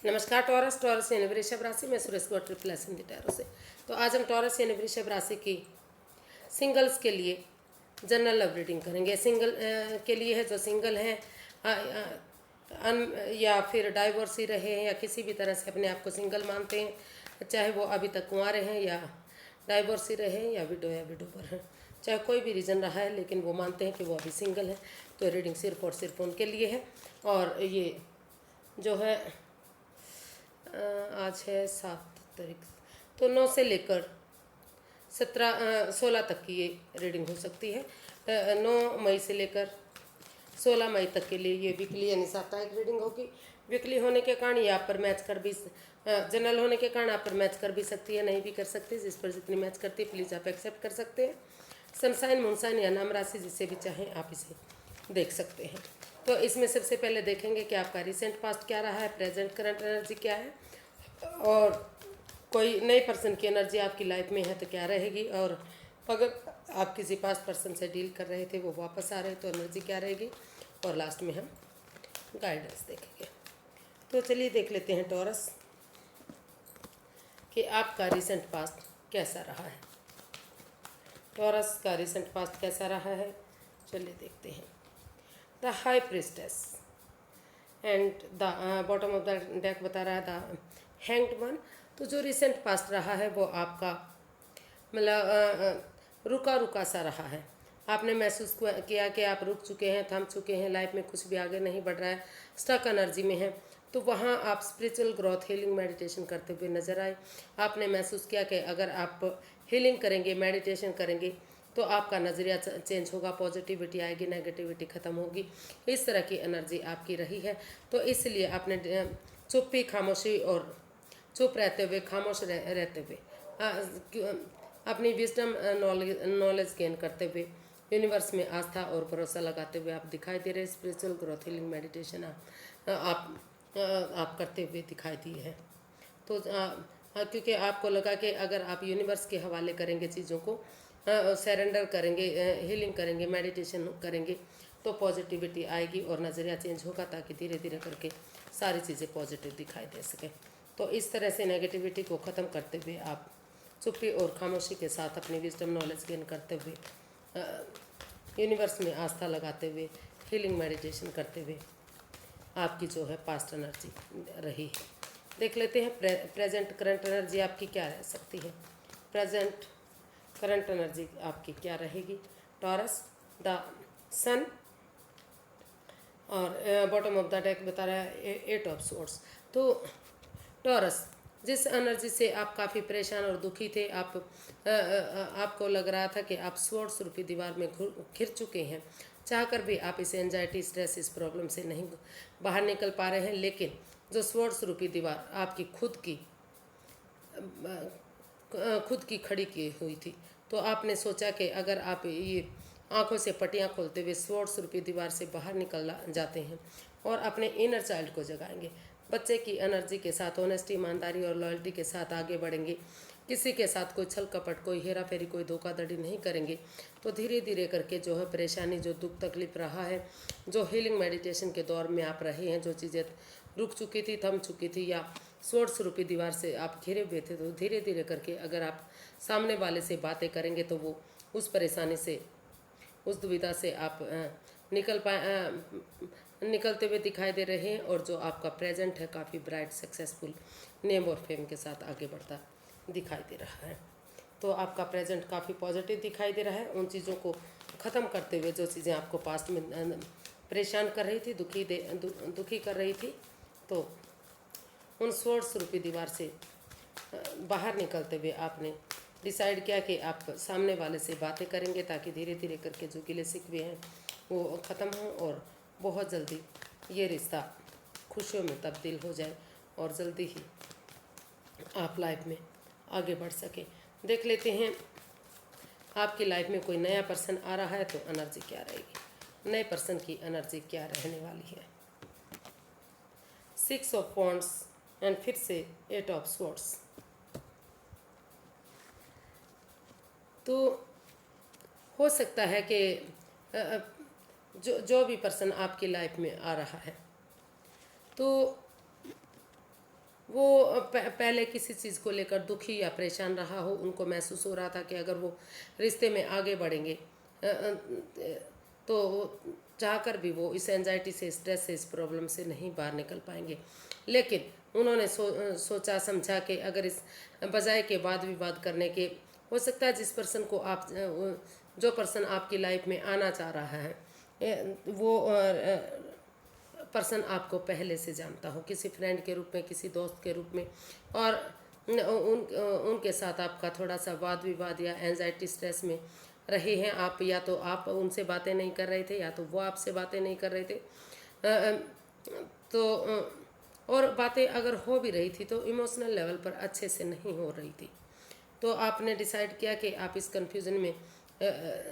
नमस्कार taurus. Taurus यानी वृषभ राशि में सुरेश गौर ट्रिपल एस हिंदी टैरो से। तो आज हम टॉरस यानी वृषभ राशि की सिंगल्स के लिए जनरल लव रीडिंग करेंगे। सिंगल के लिए है जो सिंगल हैं या फिर डाइवोर्सी रहे हैं या किसी भी तरह से अपने आप को सिंगल मानते हैं, चाहे वो अभी तक कुंवारे हैं या डाइवोर्सी रहे हैं या विडोवर हैं, चाहे कोई भी रीज़न रहा है, लेकिन वो मानते हैं कि वो अभी सिंगल हैं। तो रीडिंग सिर्फ और सिर्फ उनके लिए है। और ये जो है आज है 7 तारीख, तो 9 से लेकर 16 तक की ये रीडिंग हो सकती है। 9 मई से लेकर 16 मई तक के लिए ये वीकली यानी साप्ताहिक रीडिंग होगी। वीकली होने के कारण ये आप पर मैच कर भी, जनरल होने के कारण आप पर मैच कर भी सकती है, नहीं भी कर सकती। जिस पर जितनी मैच करती है प्लीज़ आप एक्सेप्ट कर सकते हैं। सनसाइन, मूनसाइन या नाम राशि जिससे भी चाहें आप इसे देख सकते हैं। तो इसमें सबसे पहले देखेंगे कि आपका रिसेंट पास्ट क्या रहा है, प्रेजेंट करंट एनर्जी क्या है, और कोई नए पर्सन की एनर्जी आपकी लाइफ में है तो क्या रहेगी, और अगर आप किसी पास्ट पर्सन से डील कर रहे थे वो वापस आ रहे हैं तो एनर्जी क्या रहेगी, और लास्ट में हम गाइडेंस देखेंगे। तो चलिए देख लेते हैं टॉरस कि आपका रिसेंट पास्ट कैसा रहा है। टॉरस का रिसेंट पास्ट कैसा रहा है, चलिए देखते हैं। The high priestess and the bottom of the deck बता रहा है द हैंग्ड वन। तो जो रिसेंट पास्ट रहा है वो आपका मतलब रुका रुका सा रहा है। आपने महसूस किया कि आप रुक चुके हैं, थम चुके हैं, लाइफ में कुछ भी आगे नहीं बढ़ रहा है, स्टक एनर्जी में है। तो वहाँ आप स्पिरिचुअल ग्रोथ, हीलिंग, मेडिटेशन करते हुए नजर आए। आपने महसूस किया कि अगर आप हीलिंग करेंगे, मेडिटेशन करेंगे तो आपका नज़रिया चेंज होगा, पॉजिटिविटी आएगी, नेगेटिविटी ख़त्म होगी। इस तरह की एनर्जी आपकी रही है। तो इसलिए आपने चुप्पी, खामोशी और चुप रहते हुए, खामोश रहते हुए अपनी विजडम, नॉलेज गेन करते हुए, यूनिवर्स में आस्था और भरोसा लगाते हुए आप दिखाई दे रहे। स्पिरिचुअल ग्रोथ, हीलिंग, मेडिटेशन आप करते हुए दिखाई दिए हैं। तो क्योंकि आपको लगा कि अगर आप यूनिवर्स के हवाले करेंगे चीज़ों को, सरेंडर करेंगे, हीलिंग करेंगे, मेडिटेशन करेंगे तो पॉजिटिविटी आएगी और नज़रिया चेंज होगा, ताकि धीरे धीरे करके सारी चीज़ें पॉजिटिव दिखाई दे सकें। तो इस तरह से नेगेटिविटी को ख़त्म करते हुए आप चुप्पी और खामोशी के साथ अपनी विजडम, नॉलेज गेन करते हुए, यूनिवर्स में आस्था लगाते हुए, हीलिंग, मेडिटेशन करते हुए आपकी जो है पास्ट एनर्जी रही है। देख लेते हैं प्रेजेंट करंट एनर्जी आपकी क्या रह सकती है। प्रेजेंट करंट एनर्जी आपकी क्या रहेगी टॉरस। द सन और बॉटम ऑफ द डेक बता रहा है 8 ऑफ स्वॉर्ड्स। तो टॉरस, जिस एनर्जी से आप काफ़ी परेशान और दुखी थे, आपको लग रहा था कि आप स्वॉर्ड्स रूपी दीवार में घिर चुके हैं, चाहकर भी आप इस एंजाइटी, स्ट्रेस, इस प्रॉब्लम से नहीं बाहर निकल पा रहे हैं। लेकिन जो स्वॉर्ड्स रूपी दीवार आपकी खुद की खड़ी की हुई थी, तो आपने सोचा कि अगर आप ये आंखों से पट्टियाँ खोलते हुए स्वॉर्ड्स रूपी दीवार से बाहर निकल जाते हैं और अपने इनर चाइल्ड को जगाएंगे, बच्चे की एनर्जी के साथ ऑनेस्टी, ईमानदारी और लॉयल्टी के साथ आगे बढ़ेंगे, किसी के साथ कोई छल कपट, कोई हेरा फेरी, कोई धोखाधड़ी नहीं करेंगे, तो धीरे धीरे करके जो है परेशानी, जो दुख तकलीफ रहा है, जो हीलिंग मेडिटेशन के दौर में आप रहे हैं, जो चीज़ें रुक चुकी थी, थम चुकी थी, या स्वॉर्ड्स रूपी दीवार से आप घिरे हुए थे, तो धीरे धीरे करके अगर आप सामने वाले से बातें करेंगे तो वो उस परेशानी से, उस दुविधा से आप निकलते हुए दिखाई दे रहे हैं। और जो आपका प्रेजेंट है काफ़ी ब्राइट, सक्सेसफुल, नेम और फेम के साथ आगे बढ़ता दिखाई दे रहा है। तो आपका प्रेजेंट काफ़ी पॉजिटिव दिखाई दे रहा है। उन चीज़ों को ख़त्म करते हुए, जो चीज़ें आपको पास्ट में परेशान कर रही थी, दुखी कर रही थी, तो उन स्वॉर्ड्स रूपी दीवार से बाहर निकलते हुए आपने डिसाइड किया कि आप सामने वाले से बातें करेंगे, ताकि धीरे धीरे करके जो गिले शिकवे हैं वो ख़त्म हों और बहुत जल्दी ये रिश्ता खुशियों में तब्दील हो जाए और जल्दी ही आप लाइफ में आगे बढ़ सके। देख लेते हैं आपकी लाइफ में कोई नया पर्सन आ रहा है तो एनर्जी क्या रहेगी, नए पर्सन की एनर्जी क्या रहने वाली है। 6 ऑफ वॉन्ड्स एंड फिर से 8 ऑफ स्वॉर्ड्स। तो हो सकता है कि जो भी पर्सन आपकी लाइफ में आ रहा है, तो वो पहले किसी चीज़ को लेकर दुखी या परेशान रहा हो, उनको महसूस हो रहा था कि अगर वो रिश्ते में आगे बढ़ेंगे तो चाहकर भी वो इस एंजाइटी से, स्ट्रेस से, इस प्रॉब्लम से नहीं बाहर निकल पाएंगे। लेकिन उन्होंने सोचा समझा कि अगर इस बजाय के वाद विवाद करने के, हो सकता है जिस पर्सन को आप, जो पर्सन आपकी लाइफ में आना चाह रहा है वो पर्सन आपको पहले से जानता हो, किसी फ्रेंड के रूप में, किसी दोस्त के रूप में, और उनके साथ आपका थोड़ा सा वाद विवाद या एंजाइटी, स्ट्रेस में रहे हैं आप, या तो आप उनसे बातें नहीं कर रहे थे या तो वो आपसे बातें नहीं कर रहे थे। तो और बातें अगर हो भी रही थी तो इमोशनल लेवल पर अच्छे से नहीं हो रही थी। तो आपने डिसाइड किया कि आप इस कन्फ्यूज़न में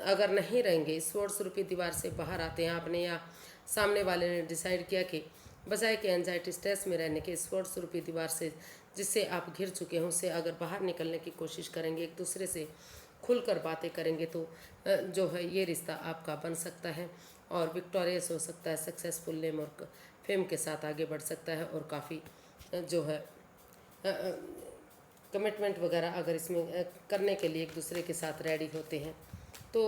अगर नहीं रहेंगे, इस स्वॉर्ड्स रूपी दीवार से बाहर आते हैं आपने, या सामने वाले ने डिसाइड किया कि बजाय के एंजाइटी स्ट्रेस में रहने के, स्वॉर्ड्स रूपी दीवार से जिससे आप घिर चुके हैं उससे अगर बाहर निकलने की कोशिश करेंगे, एक दूसरे से खुलकर बातें करेंगे, तो जो है ये रिश्ता आपका बन सकता है और विक्टोरियस हो सकता है, सक्सेसफुल नेम और फेम के साथ आगे बढ़ सकता है। और काफ़ी जो है कमिटमेंट वगैरह अगर इसमें करने के लिए एक दूसरे के साथ रेडी होते हैं तो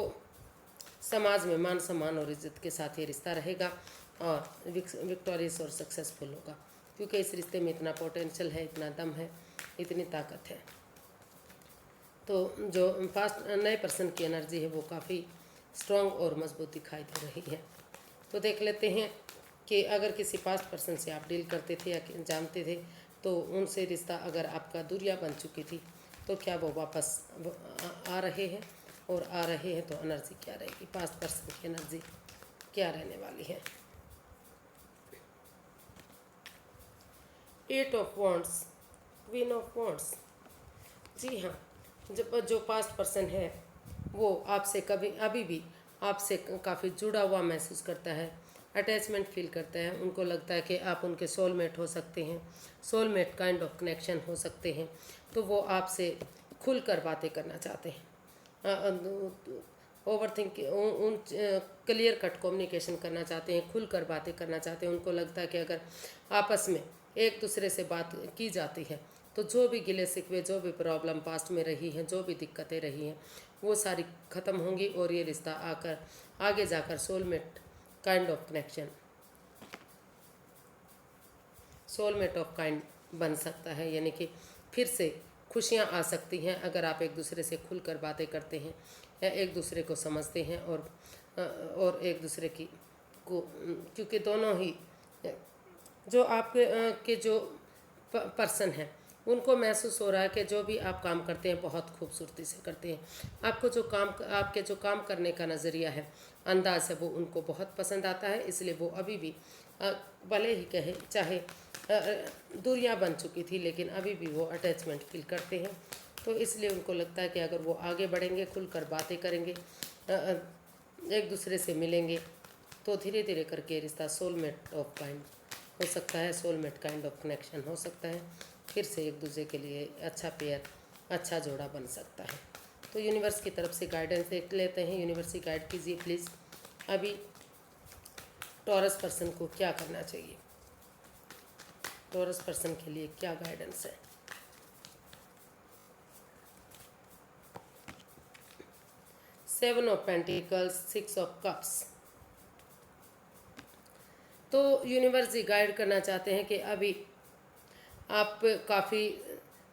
समाज में मान सम्मान और इज्जत के साथ ये रिश्ता रहेगा और विक्टोरियस और सक्सेसफुल होगा, क्योंकि इस रिश्ते में इतना पोटेंशियल है, इतना दम है, इतनी ताकत है। तो जो पास्ट नए पर्सन की एनर्जी है वो काफ़ी स्ट्रॉन्ग और मजबूत दिखाई दे रही है। तो देख लेते हैं कि अगर किसी पास्ट पर्सन से आप डील करते थे या जानते थे तो उनसे रिश्ता अगर आपका दूरियां बन चुकी थी तो क्या वो वापस आ रहे हैं, और आ रहे हैं तो एनर्जी क्या रहेगी, पास्ट पर्सन की एनर्जी क्या रहने वाली है। 8 of wands, queen of wands. जी हाँ, जब जो पास्ट पर्सन है वो आपसे कभी अभी भी आपसे काफ़ी जुड़ा हुआ महसूस करता है, अटैचमेंट फील करता है, उनको लगता है कि आप उनके सोलमेट हो सकते हैं, सोलमेट काइंड ऑफ कनेक्शन हो सकते हैं। तो वो आपसे खुलकर बातें करना चाहते हैं, ओवर थिंक उन क्लियर कट कम्युनिकेशन करना चाहते हैं, खुलकर बातें करना चाहते हैं। उनको लगता है कि अगर आपस में एक दूसरे से बात की जाती है तो जो भी गिले शिकवे, जो भी प्रॉब्लम पास्ट में रही हैं, जो भी दिक्कतें रही हैं वो सारी ख़त्म होंगी और ये रिश्ता आकर आगे जाकर soulmate kind of connection, soulmate of kind बन सकता है। यानी कि फिर से खुशियाँ आ सकती हैं अगर आप एक दूसरे से खुलकर बातें करते हैं या एक दूसरे को समझते हैं और एक दूसरे की को, क्योंकि दोनों ही जो आपके के जो पर्सन हैं उनको महसूस हो रहा है कि जो भी आप काम करते हैं बहुत खूबसूरती से करते हैं। आपको जो काम, आपके जो काम करने का नज़रिया है, अंदाज है, वो उनको बहुत पसंद आता है। इसलिए वो अभी भी भले ही कहे चाहे दूरियां बन चुकी थी लेकिन अभी भी वो अटैचमेंट फील करते हैं। तो इसलिए उनको लगता है कि अगर वो आगे बढ़ेंगे, खुलकर बातें करेंगे, एक दूसरे से मिलेंगे तो धीरे धीरे करके रिश्ता सोलमेट ऑफ काइंड हो सकता है, सोलमेट काइंड ऑफ कनेक्शन हो सकता है। फिर से एक दूसरे के लिए अच्छा पेयर, अच्छा जोड़ा बन सकता है। तो यूनिवर्स की तरफ से गाइडेंस देख लेते हैं। यूनिवर्स ही गाइड कीजिए प्लीज़, अभी टॉरस पर्सन को क्या करना चाहिए, टॉरस पर्सन के लिए क्या गाइडेंस है। Seven of pentacles, 6 of cups. तो यूनिवर्स ही गाइड करना चाहते हैं कि अभी आप काफ़ी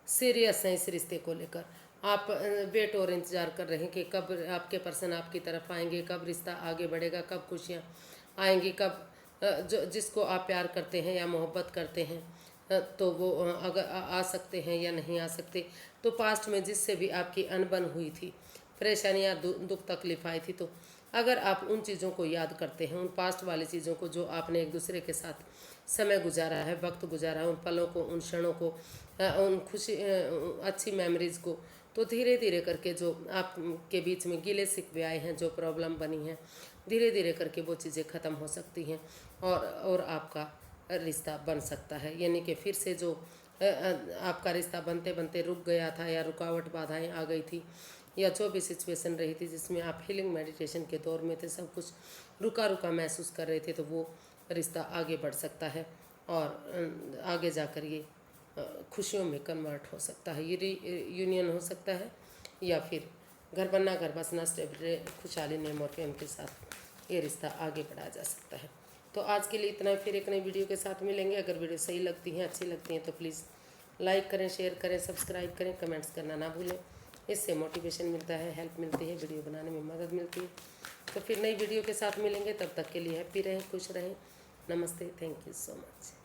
सीरियस हैं इस रिश्ते को लेकर। आप वेट और इंतज़ार कर रहे हैं कि कब आपके पर्सन आपकी तरफ आएंगे, कब रिश्ता आगे बढ़ेगा, कब खुशियाँ आएंगी, कब जो जिसको आप प्यार करते हैं या मोहब्बत करते हैं तो वो अगर आ सकते हैं या नहीं आ सकते। तो पास्ट में जिससे भी आपकी अनबन हुई थी, परेशानियाँ, दुख तकलीफ आई थी, तो अगर आप उन चीज़ों को याद करते हैं, उन पास्ट वाली चीज़ों को जो आपने एक दूसरे के साथ समय गुजारा है, वक्त गुजारा है, उन पलों को, उन क्षणों को, उन खुशी, अच्छी मेमोरीज़ को, तो धीरे धीरे करके जो आपके बीच में गिले शिकवे आए हैं, जो प्रॉब्लम बनी है, धीरे धीरे करके वो चीज़ें ख़त्म हो सकती हैं और आपका रिश्ता बन सकता है। यानी कि फिर से जो आपका रिश्ता बनते बनते रुक गया था या रुकावट बाधाएं आ गई थी या जो भी सिचुएशन रही थी जिसमें आप हीलिंग मेडिटेशन के दौर में थे, सब कुछ रुका रुका महसूस कर रहे थे, तो वो रिश्ता आगे बढ़ सकता है और आगे जाकर ये खुशियों में कन्वर्ट हो सकता है, ये यूनियन हो सकता है, या फिर घर बनना घर बसना स्टेबिलिटी खुशहाली नेम और फेम के साथ ये रिश्ता आगे बढ़ाया जा सकता है। तो आज के लिए इतना ही, फिर एक नई वीडियो के साथ मिलेंगे। अगर वीडियो सही लगती हैं, अच्छी लगती हैं तो प्लीज़ लाइक करें, शेयर करें, सब्सक्राइब करें, कमेंट्स करना ना भूलें। इससे मोटिवेशन मिलता है, हेल्प मिलती है, वीडियो बनाने में मदद मिलती है। तो फिर नई वीडियो के साथ मिलेंगे, तब तक के लिए हैप्पी रहें, खुश रहें। नमस्ते, थैंक यू सो मच।